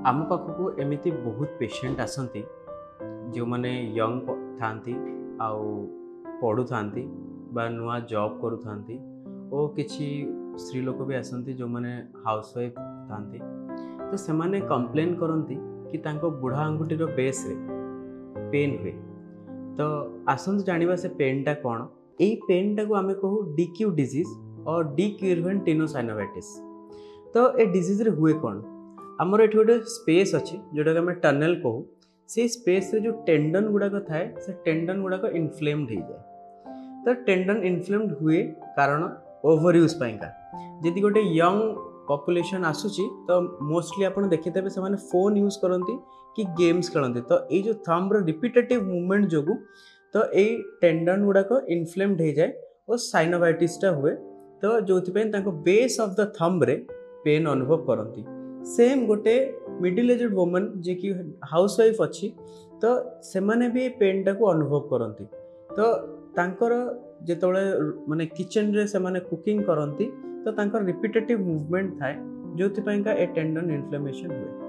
आम पाखक एमती बहुत पेशेंट आसती जो मैंने यंग था पढ़ु था नुआ जॉब करू और किसी स्त्री लोक भी आसती जो मैंने हाउसवाइफ था तो से मैंने कंप्लेन करती कि तांको बुढ़ा आंगुठीर बेस रे पेन हुए। तो आसतु जाना से पेनटा कौन। यही पेनटा को आम कहू डीक्यू डिजीज और डिक्यूरवेंट टिनोसाइनोवाइटिस। तो ये डिजीज रे हुए कौन आमर ये गोटे स्पेस अच्छी जोटा आम टनेल कहू से स्पेस रे जो टेंडन गुड़ाक थाए से टेंडन गुड़ाक इनफ्लेम्ड हो जाए। तो टेंडन इनफ्लेम्ड हुए कारण ओवर यूज पाइंका जदि गोटे यंग पॉपुलेशन आसूची तो मोस्टली आप देखिथे से फोन यूज करती कि गेम्स खेलती। तो ये जो थंब रिपीटेटिव मूवमेंट जो तो ये टेंडन गुड़ाक इनफ्लेम्ड हो जाए और साइनोवाइटिसटा हुए। तो जो बेस ऑफ द थंब रे पेन अनुभव करती। सेम गोटे मिडिल एजेड वुमन जी कि हाउसवाइफ अच्छी तो से माने भी पेनटा को अनुभव करती। तो तांकर जेतोले माने किचन रे से माने कुकिंग करती तो तांकर रिपीटेटिव मूवमेंट थाए जो ए टेंडन इन्फ्लेमेशन हुए।